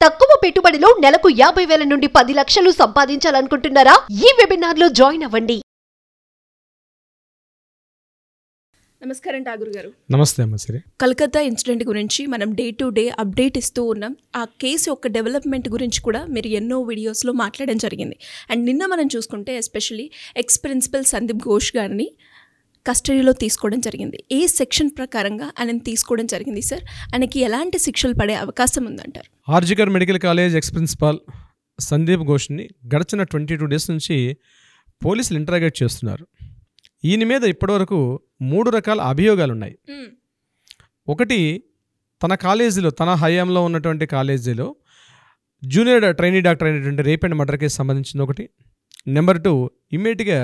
తక్కువ పెట్టుబడిలో నెలకు 50,000 నుండి 10 లక్షలు సంపాదించాలనుకుంటున్నారా? ఈ వెబినార్ లో జాయిన్ అవ్వండి. నమస్కారం ఠాగూర్ గారు. నమస్తే అమ్మ. సరే, కలకత్తా ఇన్సిడెంట్ గురించి మనం డే టు డే అప్డేట్ ఇస్తూ ఉన్నాం. ఆ కేసు యొక్క డెవలప్మెంట్ గురించి కూడా మీరు ఎన్నో వీడియోస్లో మాట్లాడడం జరిగింది. అండ్ నిన్న మనం చూసుకుంటే especially ex principal Sandeep Ghosh గారిని కస్టడీలో తీసుకోవడం జరిగింది. ఏ సెక్షన్ ప్రకారంగా ఆయన తీసుకోవడం జరిగింది సార్? ఆయనకి ఎలాంటి శిక్షలు పడే అవకాశం ఉందంటారు? RG Kar medical college ex principal Sandip ఘోష్ని గడిచిన 22 డేస్ నుంచి పోలీసులు ఇంటరాగేట్ చేస్తున్నారు. ఈయన మీద ఇప్పటివరకు 3 రకాల అభియోగాలు ఉన్నాయి. ఒకటి, తన కాలేజీలో, తన హయాంలో ఉన్నటువంటి కాలేజీలో జూనియర్ ట్రైనీ డాక్టర్ అయినటువంటి రేప్ అండ్ మర్డర్ కేసు సంబంధించిన ఒకటి. నెంబర్ 2, ఇమ్మీడియట్గా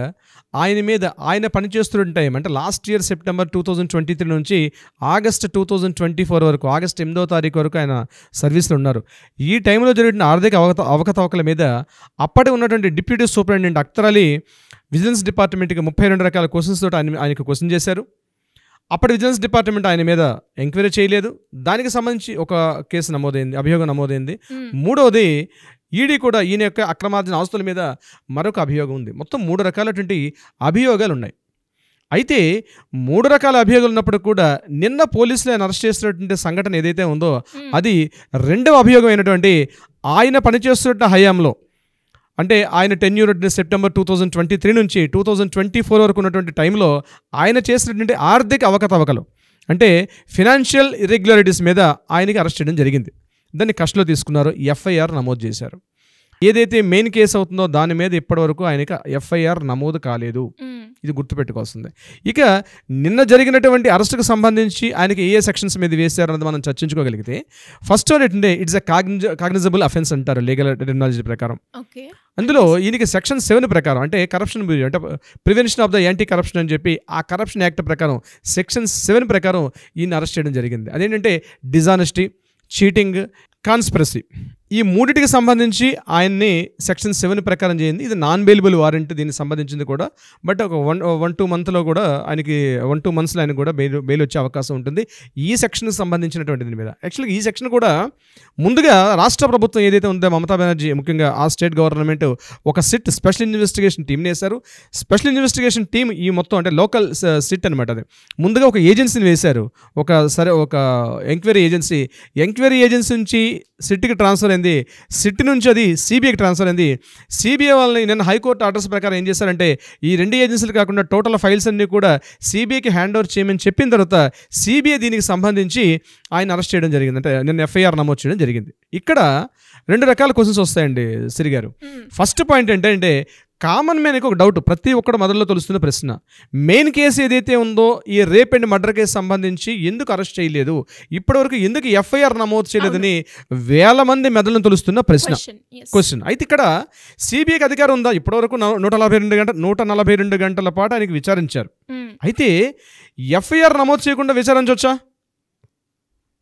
ఆయన మీద ఆయన పనిచేస్తున్న టైం అంటే లాస్ట్ ఇయర్ సెప్టెంబర్ 2023 నుంచి ఆగస్ట్ 2024 వరకు, ఆగస్ట్ 8వ తారీఖు వరకు ఆయన సర్వీస్లో ఉన్నారు. ఈ టైంలో జరిగిన ఆర్థిక అవకతవకల మీద అప్పటి ఉన్నటువంటి deputy superintendent Akhtar Ali vigilance డిపార్ట్మెంట్కి 32 రకాల క్వశ్చన్స్ తోటి ఆయనకు క్వశ్చన్ చేశారు. అప్పటి విజిలెన్స్ డిపార్ట్మెంట్ ఆయన మీద ఎంక్వైరీ చేయలేదు. దానికి సంబంధించి ఒక కేసు నమోదైంది, అభియోగం నమోదైంది. మూడవది, ఈడీ కూడా ఈయన యొక్క అక్రమార్జన ఆస్తుల మీద మరొక అభియోగం ఉంది. మొత్తం 3 రకాలటువంటి అభియోగాలు ఉన్నాయి. అయితే 3 రకాల అభియోగాలు ఉన్నప్పుడు కూడా నిన్న పోలీసులు ఆయన అరెస్ట్ చేసినటువంటి సంఘటన ఏదైతే ఉందో అది 2వ అభియోగం అయినటువంటి ఆయన పనిచేస్తున్న హయాంలో, అంటే ఆయన టెన్యూర్ సెప్టెంబర్ 2023 నుంచి 2024 వరకు ఉన్నటువంటి టైంలో ఆయన చేసినటువంటి ఆర్థిక అవకతవకలు అంటే ఫినాన్షియల్ ఇర్రెగ్యులారిటీస్ మీద ఆయనకి అరెస్ట్ చేయడం జరిగింది. దాన్ని కస్టడీలో తీసుకున్నారు, ఎఫ్ఐఆర్ నమోదు చేశారు. ఏదైతే మెయిన్ కేసు అవుతుందో దాని మీద ఇప్పటివరకు ఆయనకి ఎఫ్ఐఆర్ నమోదు కాలేదు. ఇది గుర్తుపెట్టుకోవాల్సిందే. ఇక నిన్న జరిగినటువంటి అరెస్టుకు సంబంధించి ఆయనకి ఏ సెక్షన్స్ మీద వేశారు అన్నది మనం చర్చించుకోగలిగితే, ఫస్ట్ ఏంటంటే ఇట్స్ ఎ కాగ్నిజబుల్ అఫెన్స్ అంటారు లీగల్ టెర్మినాలజీ ప్రకారం. అందులో ఈయనకి సెక్షన్ 7 ప్రకారం, అంటే కరప్షన్ బ్యూరో అంటే prevention of the anti corruption అని చెప్పి ఆ కరప్షన్ యాక్ట్ ప్రకారం సెక్షన్ 7 ప్రకారం ఈయన అరెస్ట్ చేయడం జరిగింది. అదేంటంటే డిజానెస్టీ, చీటింగ్, కాన్స్పిరసీ, ఈ 3టికి సంబంధించి ఆయన్ని సెక్షన్ 7 ప్రకారం చేయింది. ఇది నాన్ బెయిలబుల్ వారెంట్ దీనికి సంబంధించింది కూడా. బట్ ఒక 1-2 మంత్లో కూడా ఆయనకి 1-2 మంత్స్లో ఆయనకు కూడా బెయిల్ వచ్చే అవకాశం ఉంటుంది ఈ సెక్షన్కి సంబంధించినటువంటి దీని మీద. యాక్చువల్గా ఈ సెక్షన్ కూడా ముందుగా రాష్ట్ర ప్రభుత్వం ఏదైతే ఉందో మమతా బెనర్జీ, ముఖ్యంగా ఆ స్టేట్ గవర్నమెంట్ ఒక సిట్ స్పెషల్ ఇన్వెస్టిగేషన్ టీమ్ని వేశారు. స్పెషల్ ఇన్వెస్టిగేషన్ టీమ్ ఈ మొత్తం అంటే లోకల్ సిట్ అనమాట. అది ముందుగా ఒక ఏజెన్సీని వేశారు, ఒక ఎంక్వైరీ ఏజెన్సీ నుంచి సిట్కి ట్రాన్స్ఫర్ అయింది. సిట్ నుంచి అది సిబిఐకి ట్రాన్స్ఫర్ అయింది. సిబిఐ వాళ్ళని నిన్న హైకోర్టు ఆర్డర్స్ ప్రకారం ఏం చేశారంటే ఈ 2 ఏజెన్సీలు కాకుండా టోటల్ ఫైల్స్ అన్నీ కూడా సిబిఐకి హ్యాండ్ ఓవర్ చేయమని చెప్పిన తర్వాత సిబిఐ దీనికి సంబంధించి ఆయన అరెస్ట్ చేయడం జరిగింది. అంటే నిన్న ఎఫ్ఐఆర్ నమోదు చేయడం జరిగింది. ఇక్కడ 2 రకాల క్వశ్చన్స్ వస్తాయండి సిరి గారు. ఫస్ట్ పాయింట్ ఏంటంటే కామన్ మ్యాన్కి ఒక డౌట్, ప్రతి ఒక్కడు మొదల్లో తెలుస్తున్న ప్రశ్న, మెయిన్ కేసు ఏదైతే ఉందో ఈ రేప్ అండ్ మర్డర్ కేసు సంబంధించి ఎందుకు అరెస్ట్ చేయలేదు, ఇప్పటివరకు ఎందుకు ఎఫ్ఐఆర్ నమోదు చేయలేదని వేల మంది మెదడును తెలుస్తున్న క్వశ్చన్. అయితే ఇక్కడ సిబిఐకి అధికారం ఉందా? ఇప్పటివరకు 142 గంటల పాటు ఆయనకి విచారించారు. అయితే ఎఫ్ఐఆర్ నమోదు చేయకుండా విచారించవచ్చా?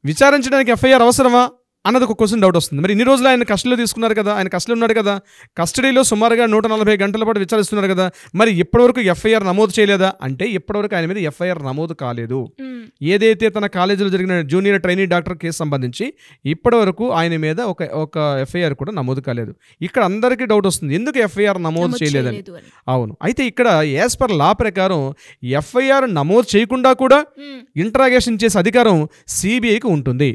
విచారించడానికి ఎఫ్ఐఆర్ అవసరమా అన్నది ఒక క్వశ్చన్, డౌట్ వస్తుంది. మరి ఇన్ని రోజులు ఆయన కస్టడీలో తీసుకున్నారు కదా, ఆయన కస్టడీలో ఉన్నాడు కదా, కస్టడీలో సుమారుగా 140 గంటల పాటు విచారిస్తున్నారు కదా, మరి ఇప్పటివరకు ఎఫ్ఐఆర్ నమోదు చేయలేదా అంటే ఇప్పటివరకు ఆయన మీద ఎఫ్ఐఆర్ నమోదు కాలేదు. ఏదైతే తన కాలేజీలో జరిగిన జూనియర్ ట్రైనీ డాక్టర్ కేసు సంబంధించి ఇప్పటివరకు ఆయన మీద ఒక ఎఫ్ఐఆర్ కూడా నమోదు కాలేదు. ఇక్కడ అందరికీ డౌట్ వస్తుంది, ఎందుకు ఎఫ్ఐఆర్ నమోదు చేయలేదని. అవును, అయితే ఇక్కడ యాజ్ పర్ లా ప్రకారం ఎఫ్ఐఆర్ నమోదు చేయకుండా కూడా ఇంట్రాగేషన్ చేసే అధికారం సిబిఐకి ఉంటుంది.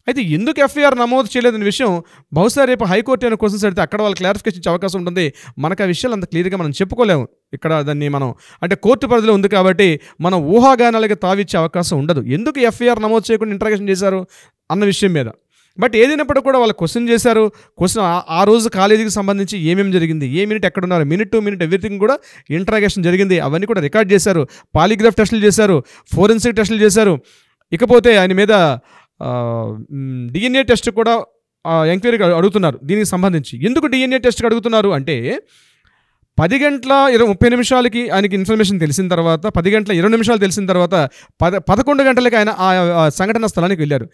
అయితే ఎందుకు ఎఫ్ఐఆర్ నమోదు చేయలేదనే విషయం బహుశా రేపు హైకోర్టు అయిన క్వశ్చన్స్ అడిగితే అక్కడ వాళ్ళు క్లారిఫికేషన్ ఇచ్చే అవకాశం ఉంటుంది. మనకు ఆ విషయాలు అంత క్లియర్గా మనం చెప్పుకోలేము. ఇక్కడ దాన్ని మనం అంటే కోర్టు పరిధిలో ఉంది కాబట్టి మనం ఊహాగానాలకి తావిచ్చే అవకాశం ఉండదు. ఎందుకు ఎఫ్ఐఆర్ నమోదు చేయకుండా ఇంట్రాగేషన్ చేశారు అన్న విషయం మీద. బట్ ఏదైనప్పుడు కూడా వాళ్ళు క్వశ్చన్ చేశారు. క్వశ్చన్ ఆ రోజు కాలేజీకి సంబంధించి ఏమేమి జరిగింది, ఏ మినిట్ ఎక్కడున్నారు, మినిట్ టు మినిట్ ఎవ్రీథింగ్ కూడా ఇంట్రాగేషన్ జరిగింది. అవన్నీ కూడా రికార్డ్ చేశారు. పాలిగ్రాఫ్ టెస్టులు చేశారు, ఫోరెన్సిక్ టెస్టులు చేశారు. ఇకపోతే ఆయన మీద డిఎన్ఏ టెస్ట్ కూడా ఎంక్వైరీకి అడుగుతున్నారు. దీనికి సంబంధించి ఎందుకు డిఎన్ఏ టెస్ట్కి అడుగుతున్నారు అంటే 10 గంటల 30 నిమిషాలకి ఆయనకి ఇన్ఫర్మేషన్ తెలిసిన తర్వాత 10 గంటల 20 నిమిషాలు తెలిసిన తర్వాత 11 గంటలకి ఆయన ఆ సంఘటన స్థలానికి వెళ్ళారు.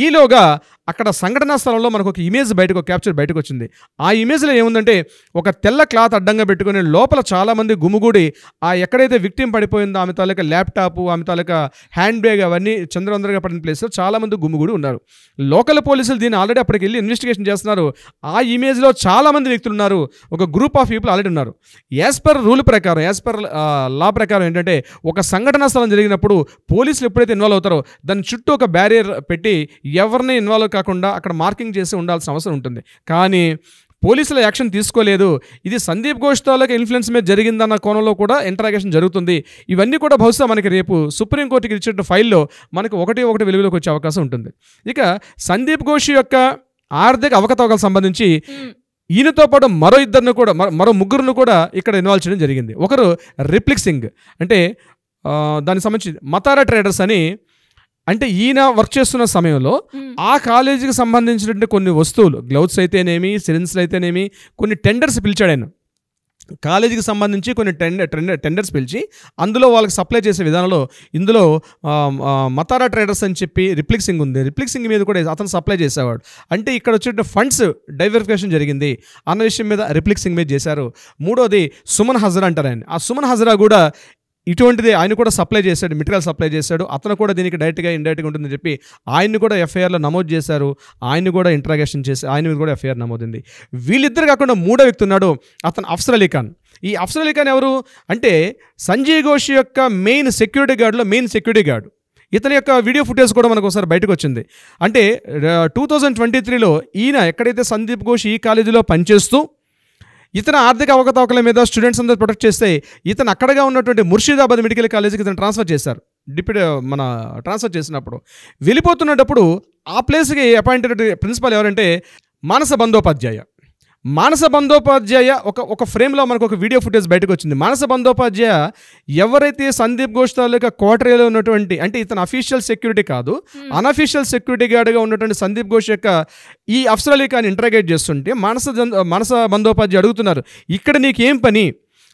ఈలోగా అక్కడ సంఘటనా స్థలంలో మనకు ఒక ఇమేజ్ బయటకు ఒక క్యాప్చర్ బయటకు వచ్చింది. ఆ ఇమేజ్లో ఏముందంటే ఒక తెల్ల క్లాత్ అడ్డంగా పెట్టుకుని లోపల చాలామంది గుమిగూడి ఆ ఎక్కడైతే విక్టిమ్ పడిపోయిందో ఆమె తాలూకా ల్యాప్టాప్, ఆమె తాలూకా హ్యాండ్ బ్యాగ్ అవన్నీ చంద్రవందరగా పడిన ప్లేస్లో చాలామంది గుమిగూడి ఉన్నారు. లోకల్ పోలీసులు దీన్ని ఆల్రెడీ అప్పటికి వెళ్ళి ఇన్వెస్టిగేషన్ చేస్తున్నారు. ఆ ఇమేజ్లో చాలామంది వ్యక్తులు ఉన్నారు, ఒక గ్రూప్ ఆఫ్ పీపుల్ ఆల్రెడీ ఉన్నారు. యాజ్ పర్ రూల్ ప్రకారం, యాజ్ పర్ లా ప్రకారం ఏంటంటే ఒక సంఘటనా స్థలం జరిగినప్పుడు పోలీసులు ఎప్పుడైతే ఇన్వాల్వ్ అవుతారో దాని చుట్టూ ఒక బ్యారియర్ పెట్టి ఎవరిని ఇన్వాల్వ్ కాకుండా అక్కడ మార్కింగ్ చేసి ఉండాల్సిన అవసరం ఉంటుంది. కానీ పోలీసుల యాక్షన్ తీసుకోలేదు. ఇది సందీప్ ఘోష్ తాలూకా ఇన్ఫ్లుయెన్స్ మీద జరిగిందన్న కోణంలో కూడా ఇంటరాగేషన్ జరుగుతుంది. ఇవన్నీ కూడా బహుశా మనకి రేపు సుప్రీంకోర్టుకి ఇచ్చిన ఫైల్లో మనకు ఒకటి వెలుగులోకి వచ్చే అవకాశం ఉంటుంది. ఇక సందీప్ ఘోష్ యొక్క ఆర్థిక అవకతవకలకు సంబంధించి ఈయనతో పాటు మరో ముగ్గురును కూడా ఇక్కడ ఇన్వాల్వ్ చేయడం జరిగింది. ఒకరు రిప్లిక్ సింగ్, అంటే దానికి సంబంధించి మతారా ట్రేడర్స్ అని, అంటే ఈయన వర్క్ చేస్తున్న సమయంలో ఆ కాలేజీకి సంబంధించినటువంటి కొన్ని వస్తువులు, గ్లౌస్ అయితేనేమి, సిలిండర్స్ అయితేనేమి, కొన్ని టెండర్స్ పిలిచాడు ఆయన. కాలేజీకి సంబంధించి కొన్ని టెండర్స్ పిలిచి అందులో వాళ్ళకి సప్లై చేసే విధానంలో ఇందులో మతారా ట్రేడర్స్ అని చెప్పి రిప్లిక్ సింగ్ ఉంది. రిప్లిక్ సింగ్ మీద కూడా అతను సప్లై చేసేవాడు. అంటే ఇక్కడ వచ్చే ఫండ్స్ డైవర్ఫికేషన్ జరిగింది అన్న విషయం మీద రిప్లిక్ సింగ్ మీద చేశారు. మూడోది సుమన్ హజరా అంటారు ఆయన. ఆ సుమన్ హజరా కూడా ఇటువంటిది ఆయన కూడా సప్లై చేశాడు, మెటీరియల్ సప్లై చేశాడు. అతను కూడా దీనికి డైరెక్ట్గా ఇండైరెక్ట్గా ఉంటుందని చెప్పి ఆయన్ని కూడా ఎఫ్ఐఆర్లో నమోదు చేశారు. ఆయన్ని కూడా ఇంట్రాగేషన్ చేసి ఆయన మీద కూడా ఎఫ్ఐఆర్ నమోదింది. వీళ్ళిద్దరు కాకుండా మూడో వ్యక్తి ఉన్నాడు, అతను అఫ్సర్ అలీ ఖాన్. ఈ అఫ్సర్ అలీ ఖాన్ ఎవరు అంటే సంజయ్ ఘోష్ యొక్క మెయిన్ సెక్యూరిటీ గార్డ్. ఇతని యొక్క వీడియో ఫుటేజ్ కూడా మనకు ఒకసారి బయటకు వచ్చింది. అంటే 2023లో ఈయన ఎక్కడైతే సందీప్ ఘోష్ ఈ కాలేజీలో పనిచేస్తూ ఇతను ఆర్థిక అవకతవకల మీద స్టూడెంట్స్ అందరూ ప్రొటెక్ట్ చేస్తే ఇతను అక్కడగా ఉన్నటువంటి ముర్షిదాబాద్ మెడికల్ కాలేజీకి ఇతను ట్రాన్స్ఫర్ చేశారు. ట్రాన్స్ఫర్ చేసినప్పుడు వెళ్ళిపోతున్నప్పుడు ఆ ప్లేస్కి అపాయింటెడ్ ప్రిన్సిపల్ ఎవరంటే మానస బందోపాధ్యాయ ఒక ఫ్రేమ్లో మనకు ఒక వీడియో ఫుటేజ్ బయటకు వచ్చింది. మానస బందోపాధ్యాయ ఎవరైతే సందీప్ ఘోష్ తాలూకా కోటరీలో ఉన్నటువంటి, అంటే ఇతను అఫీషియల్ సెక్యూరిటీ కాదు, అనఫీషియల్ సెక్యూరిటీ గార్డ్గా ఉన్నటువంటి సందీప్ ఘోష్ యొక్క ఈ అఫ్సర్ అలీ ఖాన్ ఇంటరాగేట్ చేస్తుంటే మానస బందోపాధ్యాయ అడుగుతున్నారు, ఇక్కడ నీకేం పని?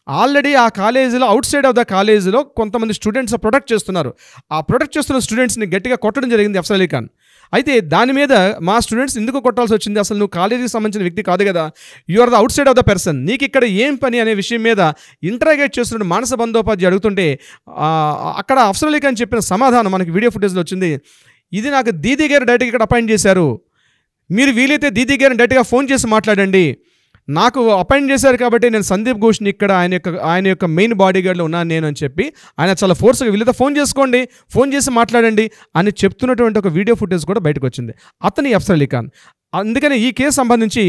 ఆల్రెడీ ఆ కాలేజీలో అవుట్ సైడ్ ఆఫ్ ద కాలేజీలో కొంతమంది స్టూడెంట్స్ ప్రొటెక్ట్ చేస్తున్నారు. ఆ ప్రొటెక్ట్ చేస్తున్న స్టూడెంట్స్ని గట్టిగా కొట్టడం జరిగింది అఫ్సర్ అలీ ఖాన్. అయితే దాని మీద మా స్టూడెంట్స్ ఎందుకు కొట్టాల్సి వచ్చింది, అసలు నువ్వు కాలేజీకి సంబంధించిన వ్యక్తి కాదు కదా, you are the outside of the person, నీకు ఇక్కడ ఏం పని అనే విషయం మీద ఇంటరాగేట్ చేస్తున్న మానస బందోపాధ్యాయ అడుగుతుంటే అక్కడ అఫ్సర్ అలీ ఖాన్ చెప్పిన సమాధానం మనకి వీడియో ఫుటేజ్లో వచ్చింది. ఇది నాకు దీదీ గారు డైరెక్ట్గా ఇక్కడ అపాయింట్ చేశారు, మీరు వీలైతే దీదీ గారిని డైరెక్ట్గా ఫోన్ చేసి మాట్లాడండి, నాకు అపాయింట్ చేశారు కాబట్టి నేను సందీప్ ఘోష్ని ఇక్కడ ఆయన యొక్క మెయిన్ బాడీ గార్డ్లో ఉన్నాను నేను అని చెప్పి ఆయన చాలా ఫోర్స్గా వీళ్ళతో ఫోన్ చేసి మాట్లాడండి అని చెప్తున్నటువంటి ఒక వీడియో ఫుటేజ్ కూడా బయటకు వచ్చింది. అతని అఫ్సర్ అలీ ఖాన్. అందుకని ఈ కేసు సంబంధించి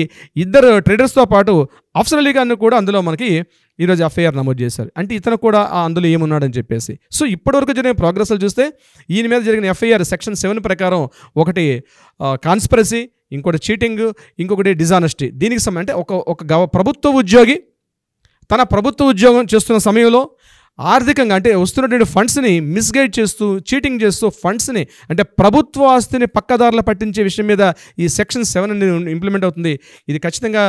ఇద్దరు ట్రేడర్స్తో పాటు అఫ్సర్ అలీ ఖాన్ కూడా అందులో మనకి ఈరోజు ఎఫ్ఐఆర్ నమోదు చేశారు. అంటే ఇతను కూడా అందులో ఏమున్నాడని చెప్పేసి. సో ఇప్పటివరకు జరిగిన ప్రోగ్రెస్లు చూస్తే ఈయన మీద జరిగిన ఎఫ్ఐఆర్ సెక్షన్ 7 ప్రకారం ఒకటి కాన్స్పిరసీ, ఇంకోటి చీటింగ్, ఇంకొకటి డిజానెస్టీ. దీనికి అంటే ఒక ప్రభుత్వ ఉద్యోగి తన ప్రభుత్వ ఉద్యోగం చేస్తున్న సమయంలో ఆర్థికంగా అంటే వస్తున్నటువంటి ఫండ్స్ని మిస్గైడ్ చేస్తూ, చీటింగ్ చేస్తూ ఫండ్స్ని అంటే ప్రభుత్వ ఆస్తిని పక్కదారులు పట్టించే విషయం మీద ఈ సెక్షన్ 7 అనేది ఇంప్లిమెంట్ అవుతుంది. ఇది ఖచ్చితంగా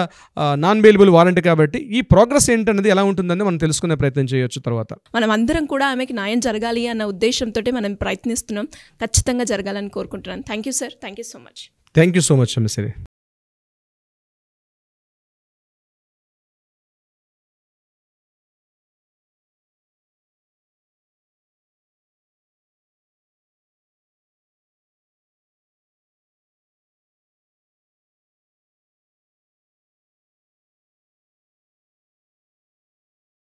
నాన్ బెయిలబుల్ వారెంట్ కాబట్టి ఈ ప్రోగ్రెస్ ఏంటనేది ఎలా ఉంటుందని మనం తెలుసుకునే ప్రయత్నం చేయొచ్చు. తర్వాత మనం అందరం కూడా ఆమెకి న్యాయం జరగాలి అన్న ఉద్దేశంతో మనం ప్రయత్నిస్తున్నాం. ఖచ్చితంగా జరగాలని కోరుకుంటున్నాను. Thank you sir, thank you so much. Thank you so much అమ్మశ్రీ.